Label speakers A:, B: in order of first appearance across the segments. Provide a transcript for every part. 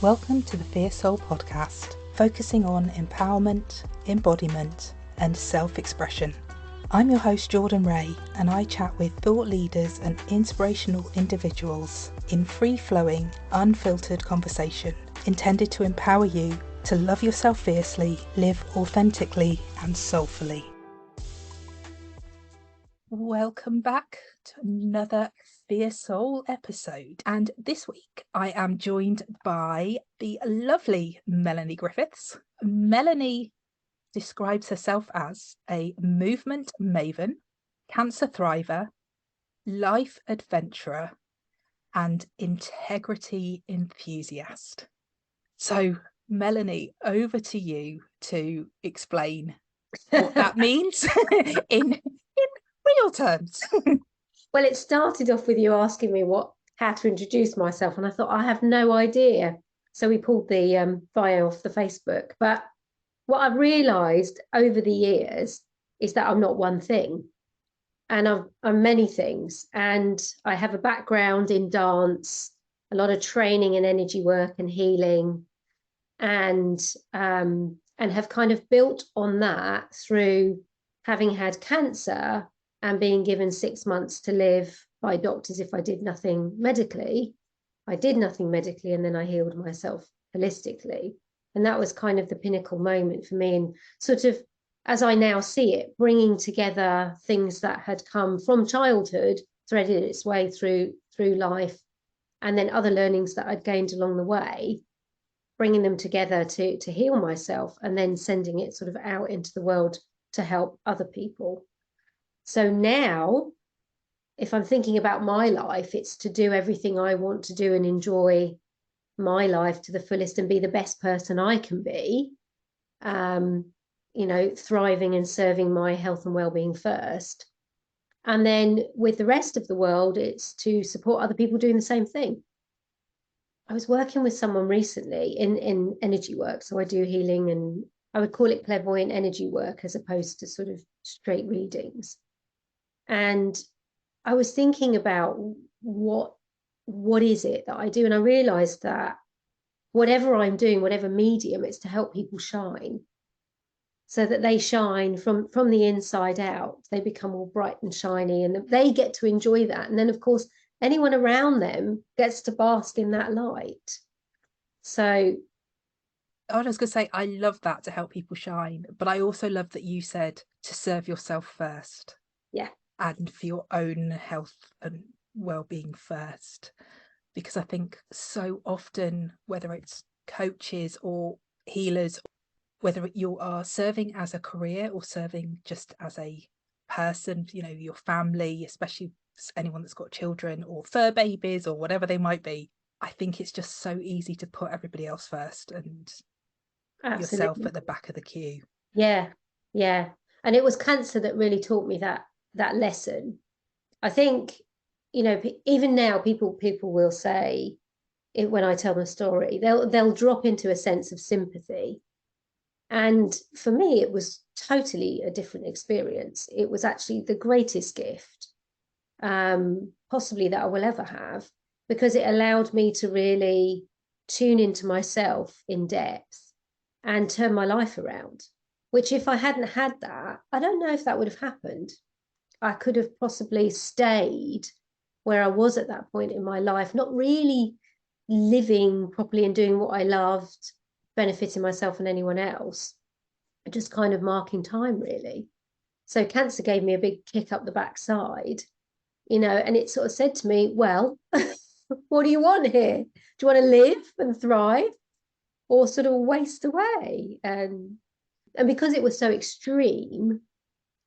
A: Welcome to the Fierce Soul podcast, focusing on empowerment, embodiment, and self-expression. I'm your host, Jordan Ray, and I chat with thought leaders and inspirational individuals in free-flowing, unfiltered conversation intended to empower you to love yourself fiercely, live authentically, and soulfully. Welcome back to another Fierce Soul episode, and this week I am joined by the lovely Melanie Griffiths. Melanie describes herself as a movement maven, cancer thriver, life adventurer, and integrity enthusiast. So, Melanie, over to you to explain what that means in real terms.
B: Well, it started off with you asking me how to introduce myself, and I thought I have no idea. So we pulled the bio off the Facebook. But what I've realised over the years is that I'm not one thing, and I'm many things. And I have a background in dance, a lot of training and energy work and healing, and have kind of built on that through having had cancer and being given 6 months to live by doctors if I did nothing medically. I did nothing medically, and then I healed myself holistically. And that was kind of the pinnacle moment for me. And sort of, as I now see it, bringing together things that had come from childhood, threaded its way through life, and then other learnings that I'd gained along the way, bringing them together to heal myself, and then sending it sort of out into the world to help other people. So now, if I'm thinking about my life, it's to do everything I want to do and enjoy my life to the fullest and be the best person I can be, thriving and serving my health and well-being first. And then with the rest of the world, it's to support other people doing the same thing. I was working with someone recently in energy work. So I do healing, and I would call it clairvoyant energy work as opposed to sort of straight readings. And I was thinking about what is it that I do? And I realized that whatever I'm doing, whatever medium, it's to help people shine, so that they shine from the inside out. They become all bright and shiny, and they get to enjoy that. And then, of course, anyone around them gets to bask in that light. So
A: I was going to say, I love that, to help people shine, but I also love that you said to serve yourself first.
B: Yeah.
A: And for your own health and well-being first. Because I think so often, whether it's coaches or healers, whether you are serving as a career or serving just as a person, your family, especially anyone that's got children or fur babies or whatever they might be, I think it's just so easy to put everybody else first and
B: absolutely.
A: yourself at the back of the queue.
B: Yeah. And it was cancer that really taught me that lesson. I think, even now people will say, when I tell my story, they'll drop into a sense of sympathy. And for me, it was totally a different experience. It was actually the greatest gift, possibly, that I will ever have, because it allowed me to really tune into myself in depth and turn my life around, which, if I hadn't had that, I don't know if that would have happened. I could have possibly stayed where I was at that point in my life, not really living properly and doing what I loved, benefiting myself and anyone else, just kind of marking time, really. So cancer gave me a big kick up the backside, and it sort of said to me, well, what do you want here? Do you want to live and thrive, or sort of waste away? And because it was so extreme,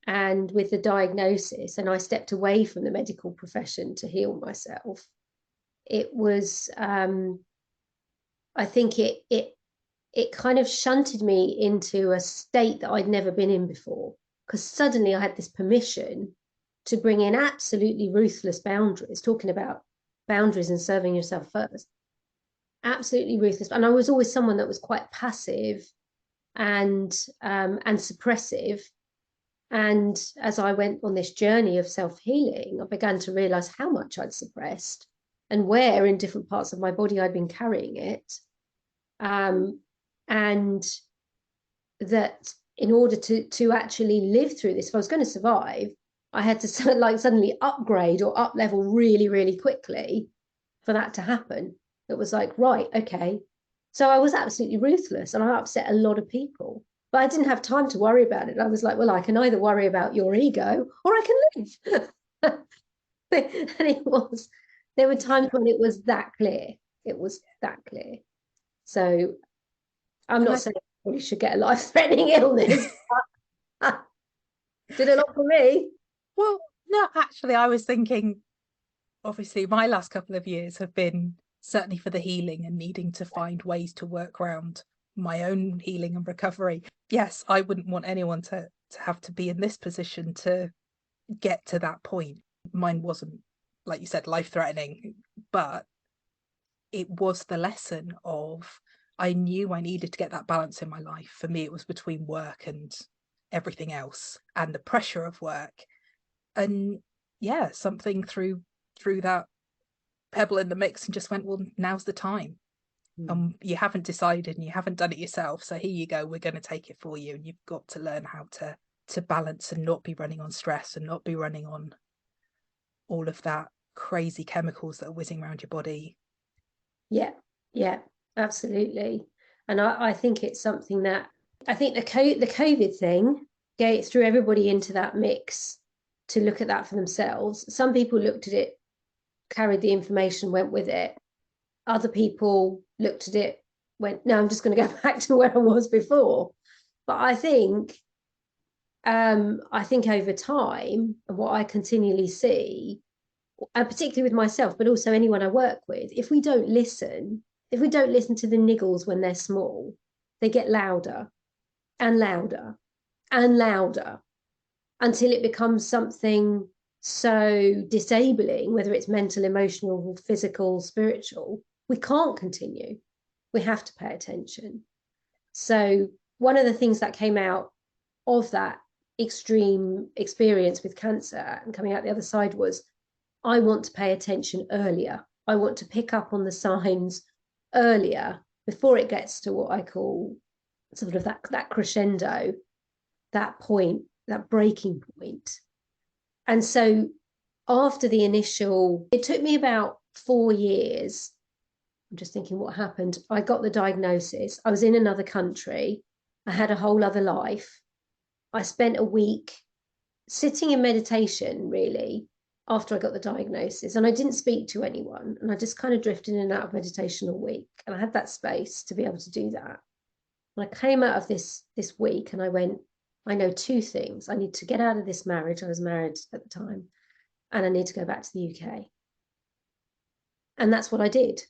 B: and with the diagnosis, and I stepped away from the medical profession to heal myself, it was, I think it kind of shunted me into a state that I'd never been in before, because suddenly I had this permission to bring in absolutely ruthless boundaries, talking about boundaries and serving yourself first. Absolutely ruthless. And I was always someone that was quite passive and suppressive. And as I went on this journey of self-healing, I began to realize how much I'd suppressed and where in different parts of my body I'd been carrying it. And that in order to actually live through this, if I was going to survive, I had to like suddenly upgrade or up level really, really quickly for that to happen. It was like, right, okay. So I was absolutely ruthless and I upset a lot of people, but I didn't have time to worry about it. I was like, well, I can either worry about your ego or I can live. And there were times when it was that clear. It was that clear. So I'm not saying everybody should get a life-threatening illness. Did a lot for me.
A: Well, no, actually, I was thinking, obviously, my last couple of years have been certainly for the healing and needing to find ways to work around my own healing and recovery. Yes, I wouldn't want anyone to have to be in this position to get to that point. Mine wasn't, like you said, life-threatening, but it was the lesson of, I knew I needed to get that balance in my life. For me, it was between work and everything else and the pressure of work. And yeah, something through that pebble in the mix and just went, well, now's the time. You haven't decided and you haven't done it yourself, so here you go, we're going to take it for you, and you've got to learn how to balance and not be running on stress and not be running on all of that crazy chemicals that are whizzing around your body.
B: Yeah, absolutely. And I think it's something that I think the COVID thing threw everybody into that mix to look at that for themselves. Some people looked at it, carried the information, went with it. Other people looked at it, went, no, I'm just going to go back to where I was before. But I think over time, what I continually see, and particularly with myself, but also anyone I work with, if we don't listen to the niggles when they're small, they get louder and louder and louder until it becomes something so disabling, whether it's mental, emotional, physical, spiritual, we can't continue. We have to pay attention. So one of the things that came out of that extreme experience with cancer and coming out the other side was, I want to pay attention earlier. I want to pick up on the signs earlier before it gets to what I call sort of that crescendo, that point, that breaking point. And so after the initial, it took me about 4 years. I'm just thinking what happened. I got the diagnosis. I was in another country. I had a whole other life. I spent a week sitting in meditation, really, after I got the diagnosis. And I didn't speak to anyone. And I just kind of drifted in and out of meditation all week. And I had that space to be able to do that. And I came out of this week and I went, I know 2 things. I need to get out of this marriage. I was married at the time. And I need to go back to the UK. And that's what I did.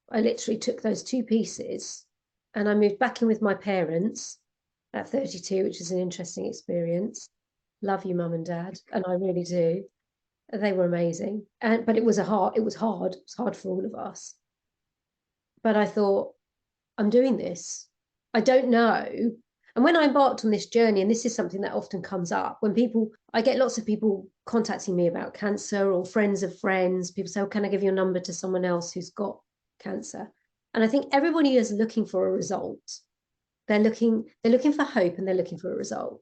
B: I literally took those 2 pieces and I moved back in with my parents at 32, which is an interesting experience. Love you, mum and dad. And I really do. They were amazing. But it was hard. It was hard for all of us. But I thought, I'm doing this. I don't know. And when I embarked on this journey, and this is something that often comes up when I get lots of people contacting me about cancer or friends of friends. People say, oh, can I give your number to someone else who's got cancer? And I think everybody is looking for a result. They're looking for hope and they're looking for a result.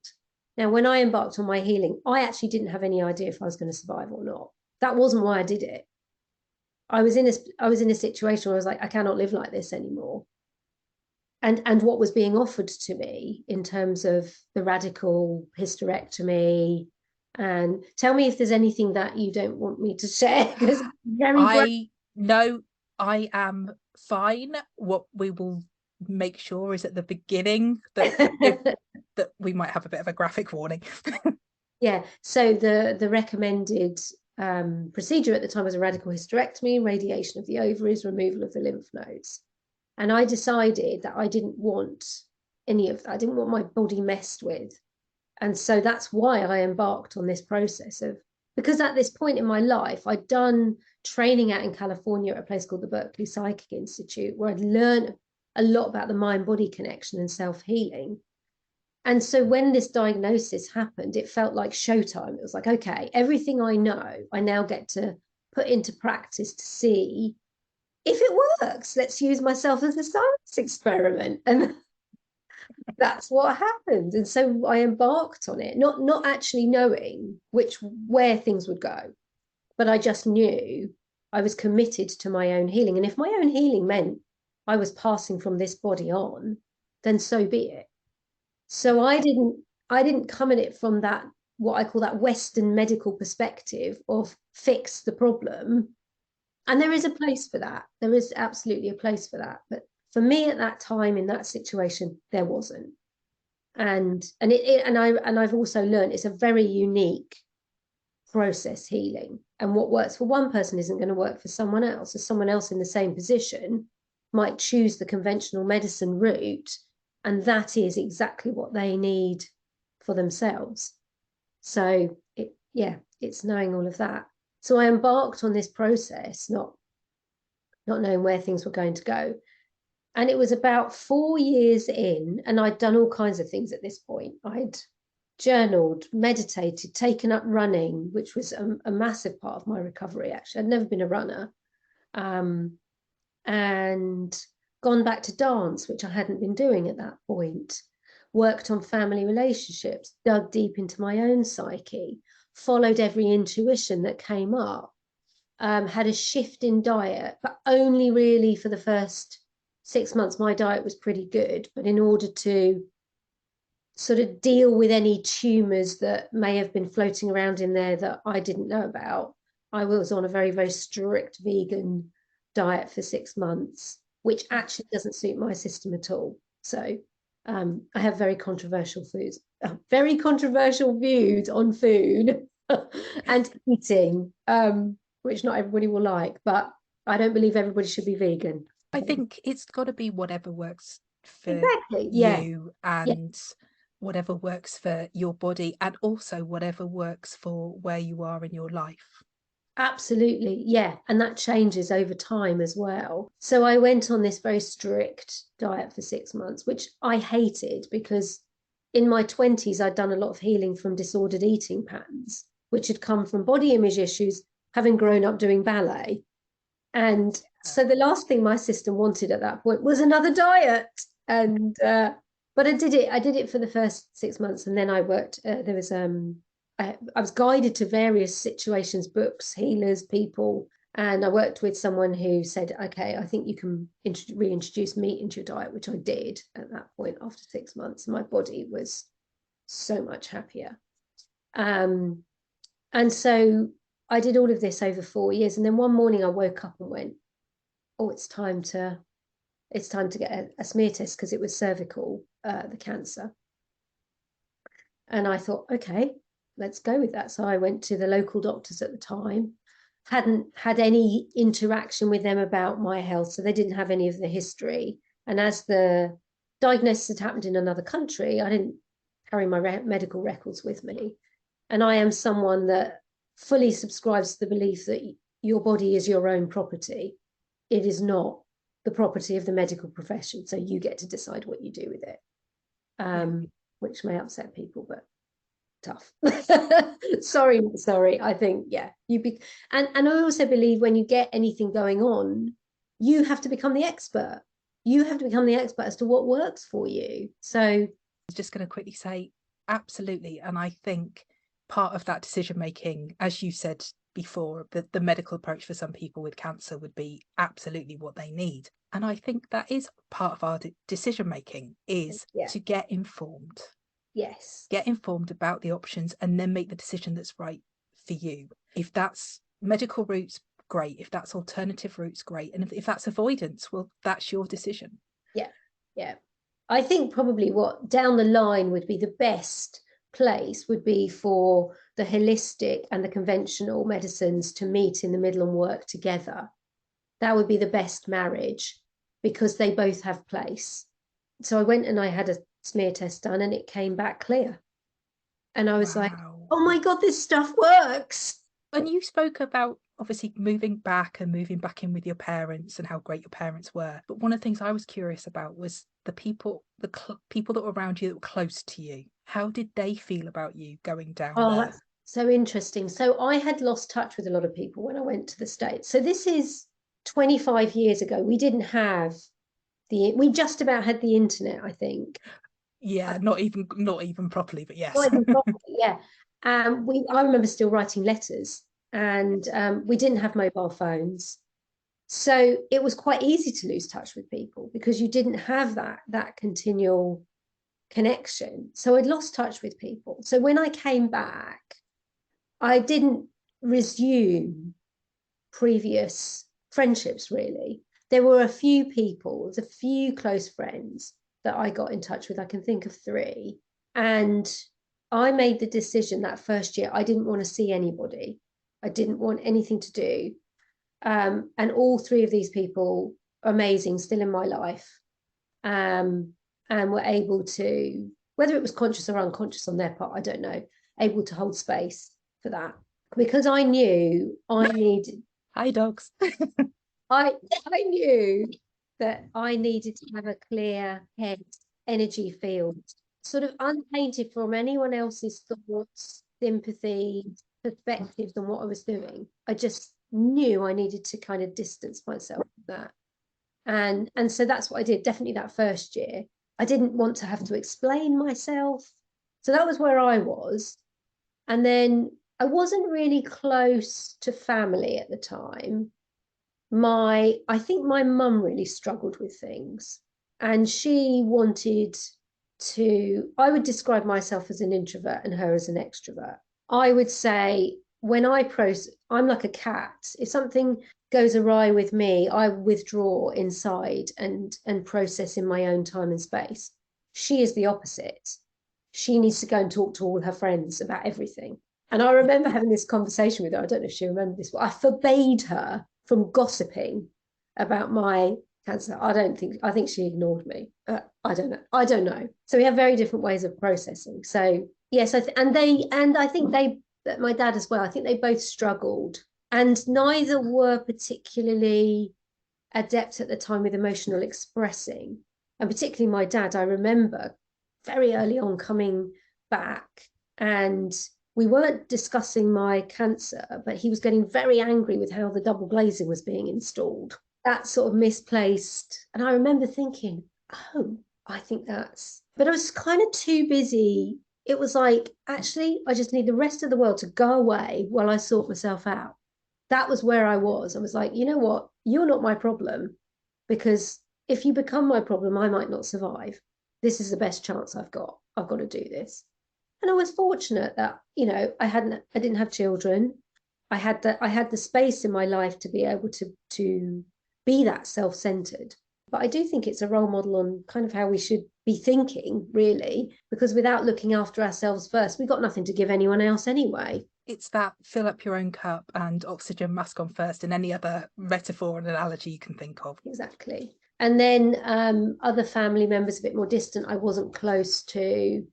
B: Now, when I embarked on my healing, I actually didn't have any idea if I was going to survive or not. That wasn't why I did it. I was in a situation where I was like, I cannot live like this anymore. And what was being offered to me in terms of the radical hysterectomy. And tell me if there's anything that you don't want me to share, because
A: I am fine. What we will make sure is at the beginning that that we might have a bit of a graphic warning.
B: Yeah. So the recommended procedure at the time was a radical hysterectomy, radiation of the ovaries, removal of the lymph nodes. And I decided that I didn't want any of that. I didn't want my body messed with. And so that's why I embarked on this process because at this point in my life, I'd done training out in California at a place called the Berkeley Psychic Institute, where I'd learned a lot about the mind-body connection and self-healing. And so when this diagnosis happened, it felt like showtime. It was like, okay, everything I know, I now get to put into practice to see if it works, let's use myself as a science experiment. And that's what happened. And so I embarked on it, not actually knowing where things would go, but I just knew I was committed to my own healing. And if my own healing meant I was passing from this body on, then so be it. So I didn't come at it from that, what I call that Western medical perspective of fix the problem. And there is a place for that. There is absolutely a place for that. But for me at that time, in that situation, there wasn't. And I've also learned it's a very unique process, healing. And what works for one person isn't going to work for someone else. Or someone else in the same position might choose the conventional medicine route, and that is exactly what they need for themselves. So it's knowing all of that. So I embarked on this process, not knowing where things were going to go. And it was about 4 years in, and I'd done all kinds of things at this point. I'd journaled, meditated, taken up running, which was a massive part of my recovery, actually. I'd never been a runner. And gone back to dance, which I hadn't been doing at that point. Worked on family relationships, dug deep into my own psyche, followed every intuition that came up, had a shift in diet, but only really for the first 6 months. My diet was pretty good, but in order to sort of deal with any tumors that may have been floating around in there that I didn't know about, I was on a very, very strict vegan diet for 6 months, which actually doesn't suit my system at all. So I have very controversial views on food and eating, which not everybody will like, but I don't believe everybody should be vegan.
A: I think it's got to be whatever works for
B: Exactly.
A: you,
B: Yeah.
A: and whatever works for your body, and also whatever works for where you are in your life.
B: Absolutely. Yeah. And that changes over time as well. So I went on this very strict diet for 6 months, which I hated because in my 20s, I'd done a lot of healing from disordered eating patterns, which had come from body image issues, having grown up doing ballet. And so the last thing my system wanted at that point was another diet. And but I did it for the first 6 months, and then I worked. There was I was guided to various situations, books, healers, people, and I worked with someone who said, "Okay, I think you can reintroduce meat into your diet," which I did at that point after 6 months. My body was so much happier, and so I did all of this over 4 years, and then one morning I woke up and went, "Oh, it's time to get a smear test," because it was cervical, the cancer. And I thought, okay, let's go with that. So I went to the local doctors at the time, hadn't had any interaction with them about my health, so they didn't have any of the history. And as the diagnosis had happened in another country, I didn't carry my medical records with me. And I am someone that fully subscribes to the belief that your body is your own property. It is not the property of the medical profession, so you get to decide what you do with it, which may upset people, but tough. sorry. I think, yeah, and I also believe when you get anything going on, you have to become the expert. You have to become the expert as to what works for you. So
A: I was just going to quickly say, absolutely. And I think part of that decision making, as you said before, the medical approach for some people with cancer would be absolutely what they need. And I think that is part of our decision making, is to get informed.
B: Yes.
A: Get informed about the options and then make the decision that's right for you. If that's medical routes, great. If that's alternative routes, great. And if that's avoidance, well, that's your decision.
B: Yeah. I think probably what down the line would be the best place would be for the holistic and the conventional medicines to meet in the middle and work together. That would be the best marriage because they both have place. So I went and I had a smear test done and it came back clear. And I was like, oh my God, this stuff works.
A: And you spoke about obviously moving back in with your parents and how great your parents were. But one of the things I was curious about was the people that were around you that were close to you. How did they feel about you going down there?
B: That's so interesting. So I had lost touch with a lot of people when I went to the States. So this is 25 years ago, we didn't have we just about had the internet, I think.
A: Yeah, not even properly, but yes.
B: Not even properly, yeah. I remember still writing letters, and we didn't have mobile phones. So it was quite easy to lose touch with people because you didn't have that continual connection. So I'd lost touch with people. So when I came back, I didn't resume previous friendships, really. There were a few people, there's a few close friends that I got in touch with. I can think of 3. And I made the decision that first year I didn't want to see anybody. I didn't want anything to do. And all 3 of these people, amazing, still in my life, and were able to, whether it was conscious or unconscious on their part, I don't know, able to hold space for that. Because I knew I needed...
A: Hi, dogs.
B: I knew that I needed to have a clear head energy field, sort of untainted from anyone else's thoughts, sympathy, perspectives on what I was doing. I just knew I needed to kind of distance myself from that. And so that's what I did, definitely that first year. I didn't want to have to explain myself. So that was where I was. And then I wasn't really close to family at the time. I think my mum really struggled with things, and she wanted to, I would describe myself as an introvert and her as an extrovert. I would say when I'm like a cat. If something goes awry with me, I withdraw inside and process in my own time and space. She is the opposite. She needs to go and talk to all her friends about everything. And I remember having this conversation with her. I don't know if she remembered this, but I forbade her from gossiping about my cancer. I think she ignored me. I don't know. So we have very different ways of processing. So yes, and I think my dad as well, I think they both struggled, and neither were particularly adept at the time with emotional expressing. And particularly my dad, I remember very early on coming back, and we weren't discussing my cancer, but he was getting very angry with how the double glazing was being installed. That sort of misplaced. And I remember thinking, oh, I think but I was kind of too busy. It was like, actually, I just need the rest of the world to go away while I sort myself out. That was where I was. I was like, you know what? You're not my problem, because if you become my problem, I might not survive. This is the best chance I've got. I've got to do this. And I was fortunate that, I didn't have children. I had the space in my life to be able to be that self-centered. But I do think it's a role model on kind of how we should be thinking, really, because without looking after ourselves first, we've got nothing to give anyone else anyway.
A: It's that fill up your own cup and oxygen mask on first, and any other metaphor and analogy you can think of.
B: Exactly. And then other family members a bit more distant, I wasn't close to.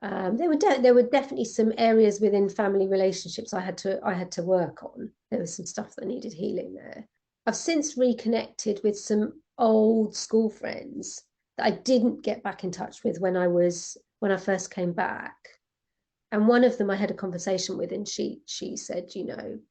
B: There were definitely some areas within family relationships I had to work on. There was some stuff that needed healing there. I've since reconnected with some old school friends that I didn't get back in touch with when I first came back. And one of them I had a conversation with, and she said,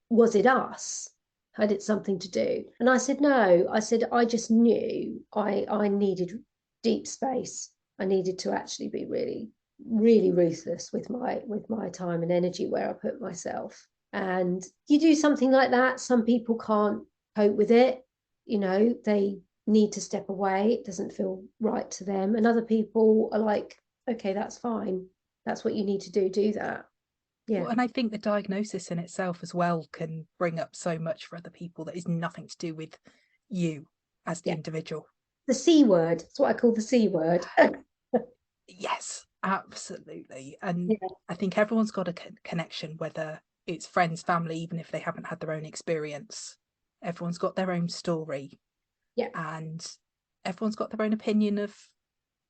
B: was it us? Had it something to do? And I said, no. I said, I just knew I needed deep space. I needed to actually be really, really ruthless with my time and energy where I put myself. And you do something like that, some people can't cope with it. They need to step away. It doesn't feel right to them. And other people are like, okay, that's fine. That's what you need to do that. Yeah.
A: Well, and I think the diagnosis in itself as well can bring up so much for other people that is nothing to do with you as the individual.
B: The C word. That's what I call the C word.
A: Yes, absolutely. And I think everyone's got a connection, whether it's friends, family, even if they haven't had their own experience. Everyone's got their own story.
B: Yeah.
A: And everyone's got their own opinion of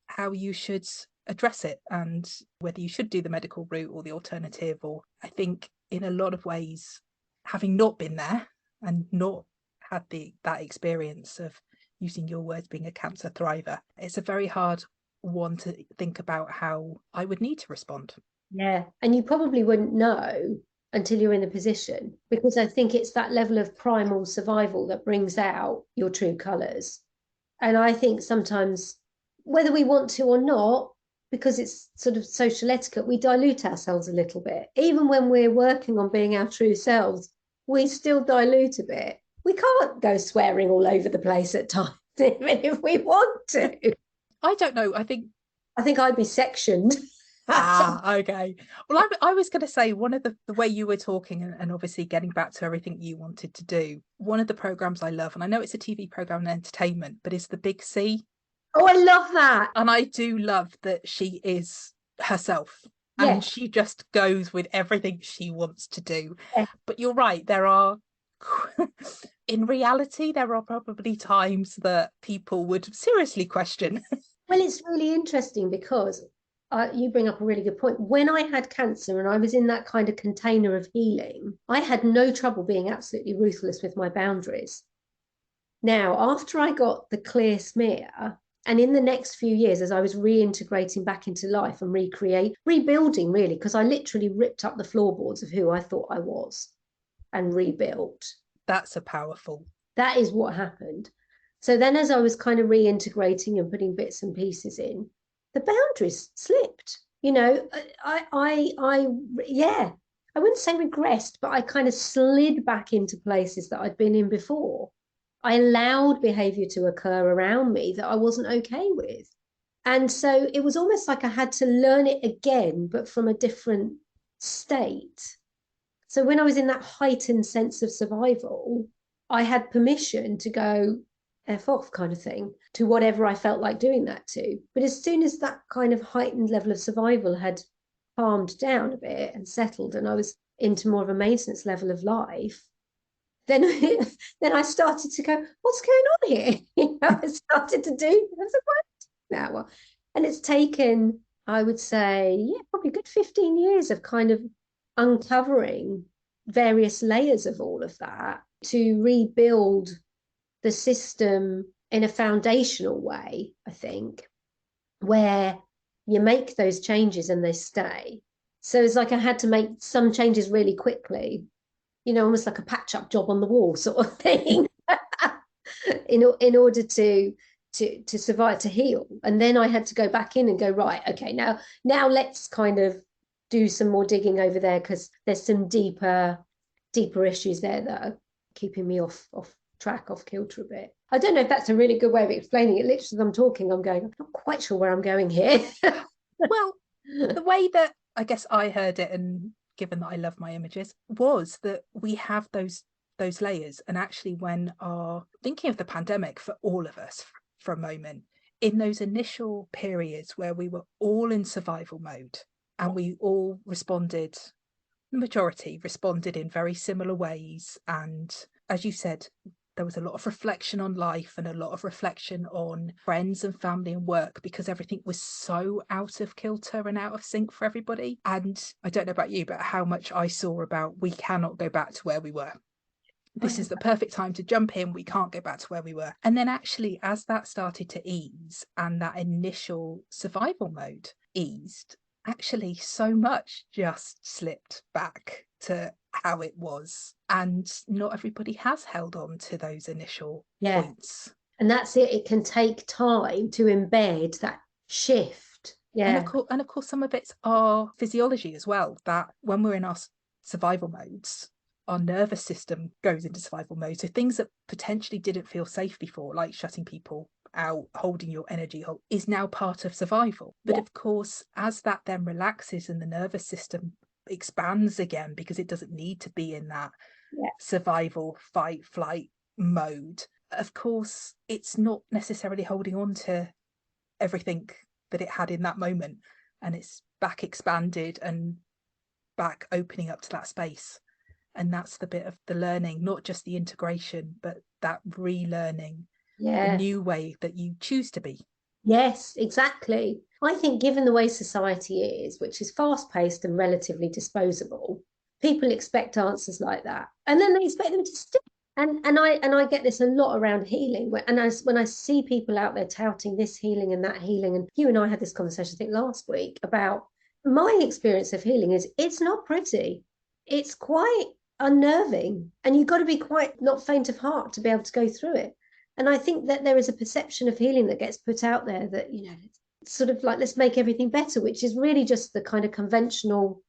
A: how you should address it and whether you should do the medical route or the alternative. Or I think in a lot of ways, having not been there and not had that experience of using your words being a cancer thriver, it's a very hard one to think about how I would need to respond.
B: Yeah. And you probably wouldn't know until you're in the position, because I think it's that level of primal survival that brings out your true colors. And I think sometimes, whether we want to or not, because it's sort of social etiquette, we dilute ourselves a little bit. Even when we're working on being our true selves, we still dilute a bit. We can't go swearing all over the place at times, even if we want to.
A: I don't know. I think
B: I'd be sectioned.
A: Okay. Well, I was going to say, one of the way you were talking, and obviously getting back to everything you wanted to do, one of the programs I love, and I know it's a TV program and entertainment, but it's The Big C.
B: Oh, I love that.
A: And I do love that she is herself.
B: Yeah.
A: And she just goes with everything she wants to do.
B: Yeah.
A: But you're right, there are in reality, there are probably times that people would seriously question.
B: Well, it's really interesting because you bring up a really good point. When I had cancer and I was in that kind of container of healing, I had no trouble being absolutely ruthless with my boundaries. Now, after I got the clear smear, and in the next few years, as I was reintegrating back into life and rebuilding really, because I literally ripped up the floorboards of who I thought I was and rebuilt.
A: That's a powerful.
B: That is what happened. So then as I was kind of reintegrating and putting bits and pieces in, the boundaries slipped. You know, I wouldn't say regressed, but I kind of slid back into places that I'd been in before. I allowed behavior to occur around me that I wasn't okay with. And so it was almost like I had to learn it again, but from a different state. So when I was in that heightened sense of survival, I had permission to go F off kind of thing to whatever I felt like doing that to. But as soon as that kind of heightened level of survival had calmed down a bit and settled, and I was into more of a maintenance level of life, then I started to go, what's going on here? I started to do now. And it's taken, I would say, probably a good 15 years of kind of uncovering various layers of all of that to rebuild the system in a foundational way, I think, where you make those changes and they stay. So it's like I had to make some changes really quickly, you know, almost like a patch-up job on the wall sort of thing, in order to survive, to heal. And then I had to go back in and go, right, okay, now let's kind of do some more digging over there, because there's some deeper issues there that are keeping me off track, off kilter a bit. I don't know if that's a really good way of explaining it. Literally, as I'm talking, I'm going, I'm not quite sure where I'm going here.
A: Well, the way that I guess I heard it, and given that I love my images, was that we have those layers. And actually, when thinking of the pandemic for all of us for a moment, in those initial periods where we were all in survival mode and we all responded, the majority responded in very similar ways. And as you said, there was a lot of reflection on life and a lot of reflection on friends and family and work, because everything was so out of kilter and out of sync for everybody. And I don't know about you, but how much I saw about, we cannot go back to where we were. This is the perfect time to jump in. We can't go back to where we were. And then actually, as that started to ease and that initial survival mode eased, actually so much just slipped back to how it was. And not everybody has held on to those initial points.
B: And that's it. It can take time to embed that shift. Yeah.
A: And of course, some of it's our physiology as well, that when we're in our survival modes, our nervous system goes into survival mode. So things that potentially didn't feel safe before, like shutting people out, holding your energy, is now part of survival. But of course, as that then relaxes and the nervous system expands again, because it doesn't need to be in that survival, fight, flight mode, of course, it's not necessarily holding on to everything that it had in that moment, and it's back expanded and back opening up to that space. And that's the bit of the learning, not just the integration, but that relearning, the new way that you choose to be.
B: Yes, exactly. I think given the way society is, which is fast-paced and relatively disposable, people expect answers like that, and then they expect them to stick. And I get this a lot around healing, when I see people out there touting this healing and that healing, and you and I had this conversation, I think, last week, about my experience of healing is it's not pretty. it's quite unnerving, and you've got to be quite not faint of heart to be able to go through it. And I think that there is a perception of healing that gets put out there that, you know, it's sort of like, let's make everything better, which is really just the kind of conventional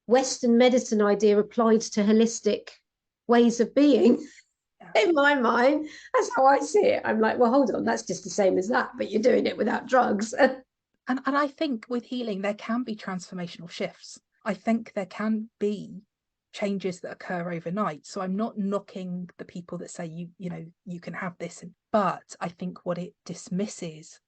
B: Western medicine idea applied to holistic ways of being. In my mind, that's how I see it. I'm like, well, hold on, that's just the same as that, but you're doing it without drugs.
A: And I think with healing, there can be transformational shifts. I think there can be changes that occur overnight. So I'm not knocking the people that say you know you can have this, but I think what it dismisses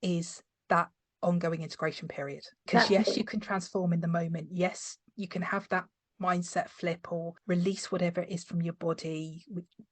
A: is that ongoing integration period. Because yes, you can transform in the moment. Yes, you can have that mindset flip or release whatever it is from your body,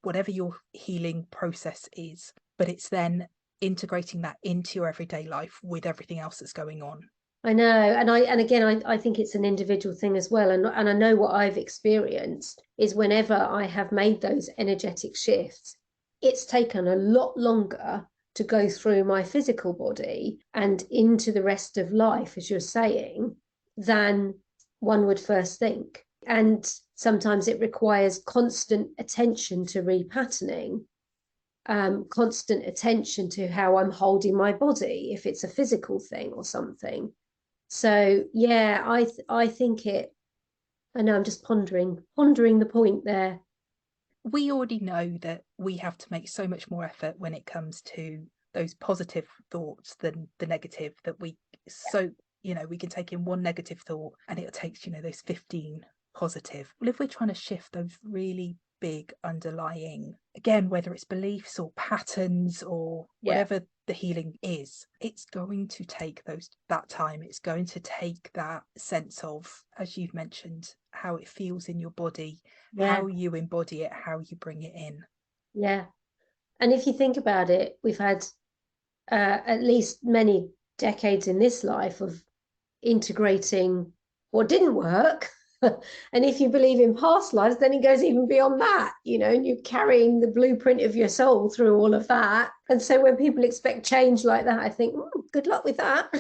A: whatever your healing process is. But it's then integrating that into your everyday life with everything else that's going on.
B: I know, and again, I think it's an individual thing as well, and I know what I've experienced is whenever I have made those energetic shifts, it's taken a lot longer to go through my physical body and into the rest of life, as you're saying, than one would first think. And sometimes it requires constant attention to repatterning, constant attention to how I'm holding my body, if it's a physical thing or something. So yeah, I think it. I know, I'm just pondering the point there.
A: We already know that we have to make so much more effort when it comes to those positive thoughts than the negative, that we so you know we can take in one negative thought and it takes, you know, those 15 positive. Well, if we're trying to shift those really big underlying, again, whether it's beliefs or patterns or whatever the healing is, it's going to take that time. It's going to take that sense of, as you've mentioned, how it feels in your body, how you embody it, how you bring it in.
B: Yeah. And if you think about it, we've had at least many decades in this life of integrating what didn't work. And if you believe in past lives, then it goes even beyond that, you know, and you're carrying the blueprint of your soul through all of that. And so when people expect change like that, I think, good luck with that.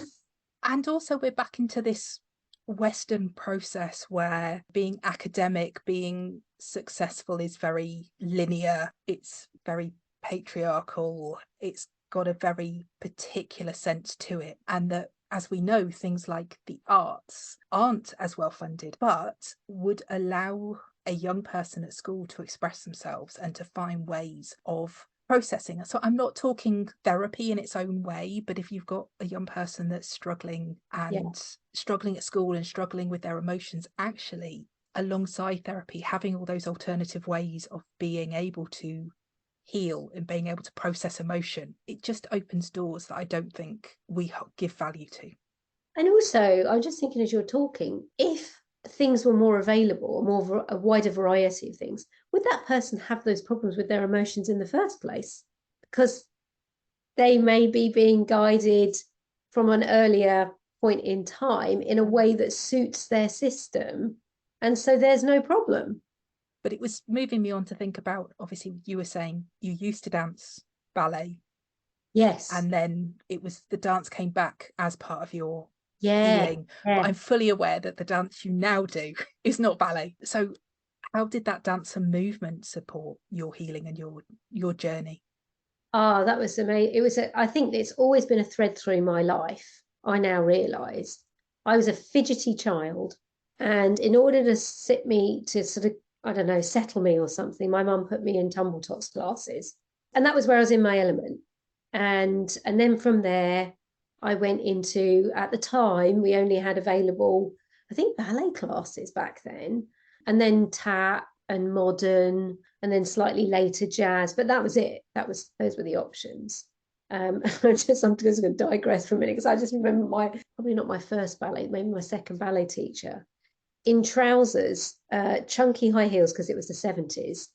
A: And also we're back into this Western process where being academic, being successful is very linear, it's very patriarchal, it's got a very particular sense to it. And that, as we know, things like the arts aren't as well funded, but would allow a young person at school to express themselves and to find ways of processing. So I'm not talking therapy in its own way, but if you've got a young person that's struggling and struggling at school and struggling with their emotions, actually alongside therapy, having all those alternative ways of being able to heal and being able to process emotion, it just opens doors that I don't think we give value to.
B: And also, I'm just thinking as you're talking, if things were more available, a wider variety of things, would that person have those problems with their emotions in the first place? Because they may be being guided from an earlier point in time in a way that suits their system. And so there's no problem.
A: But it was moving me on to think about, obviously, you were saying you used to dance ballet.
B: Yes.
A: And then it was the dance came back as part of your healing.
B: Yeah.
A: But I'm fully aware that the dance you now do is not ballet. So how did that dance and movement support your healing and your journey?
B: Oh, that was amazing. It was, I think it's always been a thread through my life. I now realise I was a fidgety child. And in order to sit me to sort of, I don't know, settle me or something, my mum put me in tumble tots classes. And that was where I was in my element. And then from there, I went into, at the time, we only had available, I think, ballet classes back then, and then tap and modern, and then slightly later jazz. But that was it. Those were the options. I'm just going to digress for a minute, because I just remember probably not my first ballet, maybe my second ballet teacher, in trousers, chunky high heels, because it was the 70s,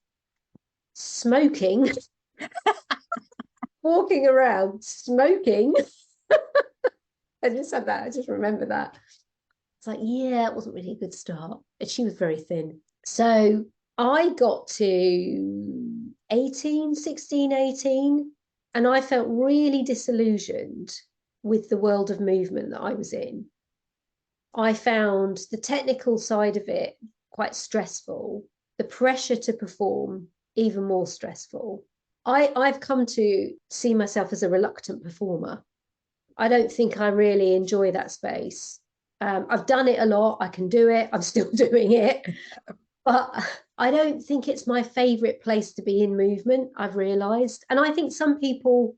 B: smoking, walking around smoking. I just remember that. It's like, yeah, it wasn't really a good start. And she was very thin. So I got to 16, 18, and I felt really disillusioned with the world of movement that I was in. I found the technical side of it quite stressful, the pressure to perform even more stressful. I've come to see myself as a reluctant performer. I don't think I really enjoy that space. I've done it a lot. I can do it. I'm still doing it. But I don't think it's my favorite place to be in movement, I've realized. And I think some people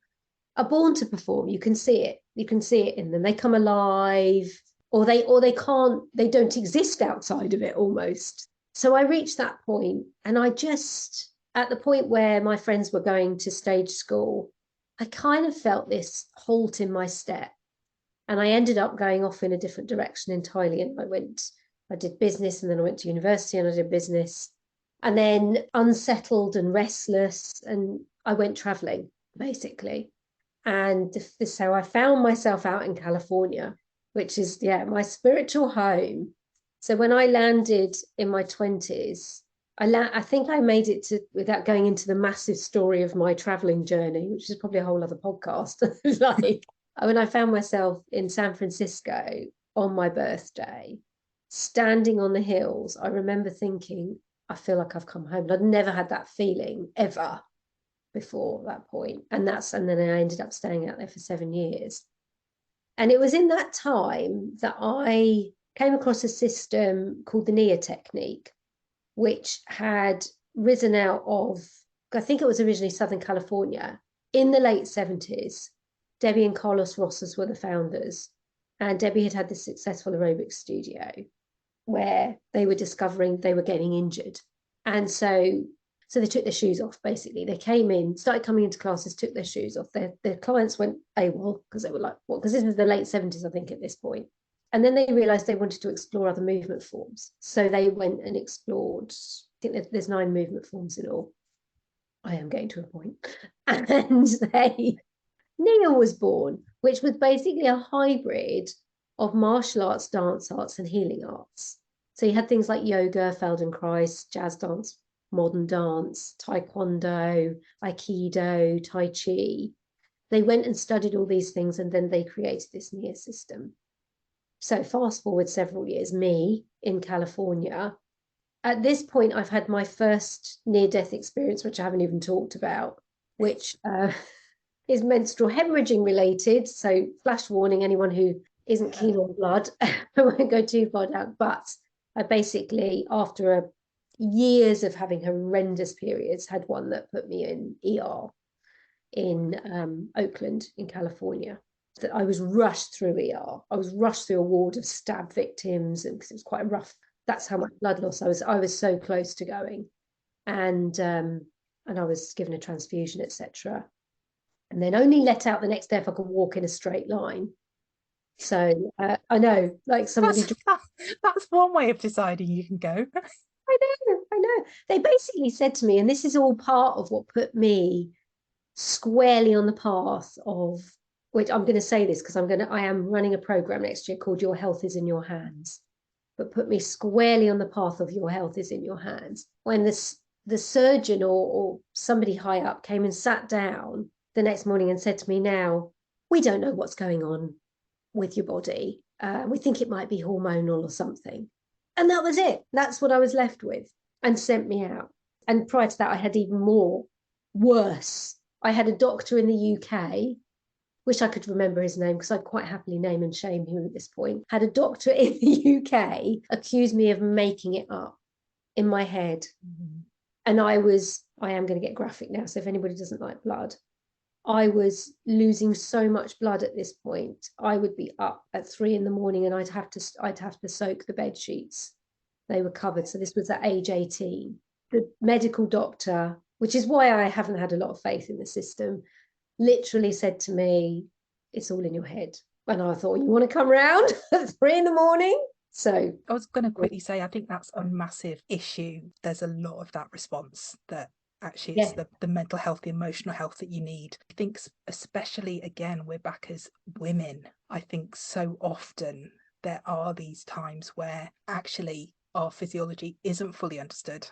B: are born to perform. You can see it. You can see it in them. They come alive, or they don't exist outside of it almost. So I reached that point, and I just, at the point where my friends were going to stage school, I kind of felt this halt in my step. And I ended up going off in a different direction entirely. And I did business, and then I went to university and I did business. And then unsettled and restless, and I went traveling, basically. And so I found myself out in California, which is, my spiritual home. So when I landed in my 20s, I think I made it to, without going into the massive story of my traveling journey, which is probably a whole other podcast. Like, when I found myself in San Francisco on my birthday, standing on the hills, I remember thinking, I feel like I've come home. I'd never had that feeling ever before that point. And then I ended up staying out there for 7 years. And it was in that time that I came across a system called the NIA technique, which had risen out of, I think it was originally Southern California in the late 70s. Debbie and Carlos Rosas were the founders. And Debbie had this successful aerobics studio where they were discovering they were getting injured. And so they took their shoes off, basically. They came in, started coming into classes, took their shoes off. Their clients went AWOL because they were like, what? Because this was the late 70s, I think, at this point. And then they realized they wanted to explore other movement forms. So they went and explored, I think there's 9 movement forms in all. I am getting to a point. And NIA was born, which was basically a hybrid of martial arts, dance arts, and healing arts. So you had things like yoga, Feldenkrais, jazz dance, modern dance, taekwondo, aikido, tai chi. They went and studied all these things, and then they created this NIA system. So fast forward several years, me in California. At this point, I've had my first near-death experience, which I haven't even talked about, which is menstrual hemorrhaging related. So flash warning, anyone who isn't keen on blood, I won't go too far down. But I basically, after years of having horrendous periods, had one that put me in ER in Oakland in California. That I was rushed through ER. I was rushed through a ward of stab victims, and because it was quite rough. That's how much blood loss I was so close to going, and I was given a transfusion, etc. And then only let out the next day if I could walk in a straight line. So I know, like somebody.
A: That's one way of deciding you can go.
B: I know. They basically said to me, and this is all part of what put me squarely on the path of, which I'm going to say this because I am running a program next year called Your Health is in Your Hands, but put me squarely on the path of your health is in your hands. When the surgeon or somebody high up came and sat down the next morning and said to me, now, we don't know what's going on with your body. We think it might be hormonal or something. And that was it. That's what I was left with, and sent me out. And prior to that, I had even more worse. I had a doctor in the UK, wish I could remember his name because I'd quite happily name and shame him at this point, had a doctor in the UK accuse me of making it up in my head. Mm-hmm. And I am going to get graphic now, so if anybody doesn't like blood, I was losing so much blood at this point. I would be up at 3 a.m, and I'd have to soak the bed sheets. They were covered. So this was at age 18. The medical doctor, which is why I haven't had a lot of faith in the system, literally said to me, it's all in your head. And I thought, you want to come round at 3 a.m? So
A: I was going to quickly say, I think that's a massive issue. There's a lot of that response that actually it's the mental health, the emotional health that you need. I think especially, again, we're back as women. I think so often there are these times where actually our physiology isn't fully understood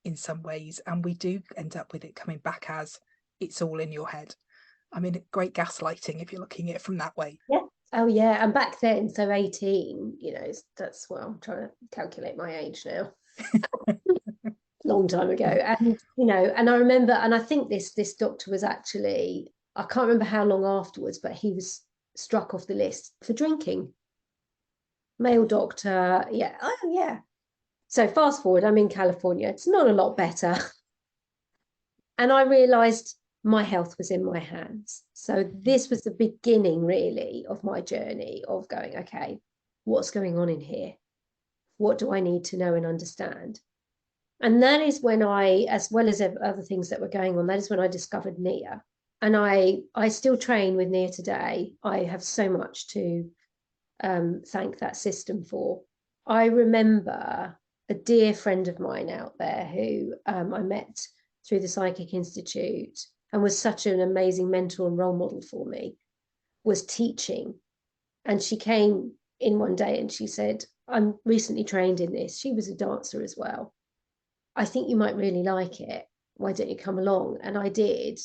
A: in some ways, and we do end up with it coming back as it's all in your head. I mean, great gaslighting if you're looking at it from that way.
B: Yeah. Oh yeah. And back then, so 18, that's, well, I'm trying to calculate my age now. long time ago. And and I remember, and I think this doctor was actually, I can't remember how long afterwards, but he was struck off the list for drinking. Male doctor. Yeah. Oh yeah. So fast forward, I'm in California. It's not a lot better. And I realized my health was in my hands. So this was the beginning, really, of my journey of going, okay, what's going on in here? What do I need to know and understand? And that is when I, as well as other things that were going on, that is when I discovered Nia. And I still train with Nia today. I have so much to thank that system for. I remember a dear friend of mine out there who I met through the Psychic Institute and was such an amazing mentor and role model for me, was teaching. And she came in one day and she said, I'm recently trained in this. She was a dancer as well. I think you might really like it. Why don't you come along? And I did.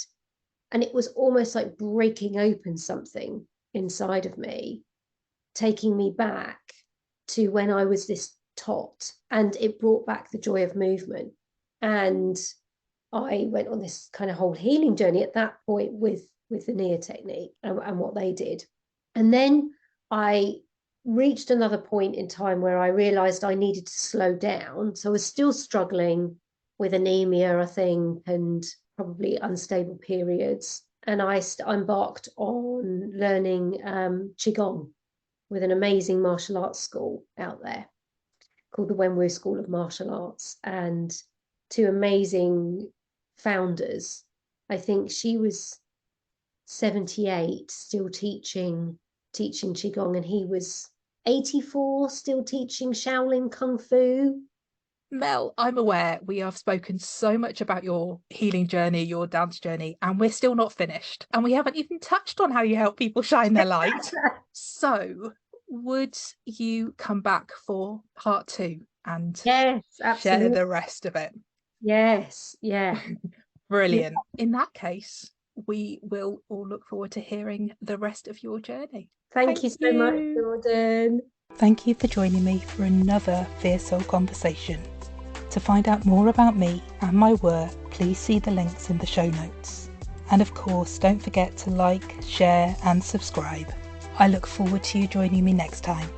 B: And it was almost like breaking open something inside of me, taking me back to when I was this tot, and it brought back the joy of movement. And I went on this kind of whole healing journey at that point with the Nia technique and what they did. And then I reached another point in time where I realized I needed to slow down. So I was still struggling with anemia, I think, and probably unstable periods. And I embarked on learning Qigong with an amazing martial arts school out there called the Wenwu School of Martial Arts, and two amazing founders. I think she was 78 still teaching Qigong, and he was 84 still teaching Shaolin Kung Fu.
A: Mel, I'm aware we have spoken so much about your healing journey, your dance journey, and we're still not finished. And we haven't even touched on how you help people shine their light. So would you come back for part 2 and
B: yes, absolutely,
A: share the rest of it?
B: Yes, yeah.
A: Brilliant. Yeah. In that case, we will all look forward to hearing the rest of your journey.
B: Thank you so much, Jordan.
A: Thank you for joining me for another Fierce Soul conversation. To find out more about me and my work, please see the links in the show notes. And of course, don't forget to like, share and subscribe. I look forward to you joining me next time.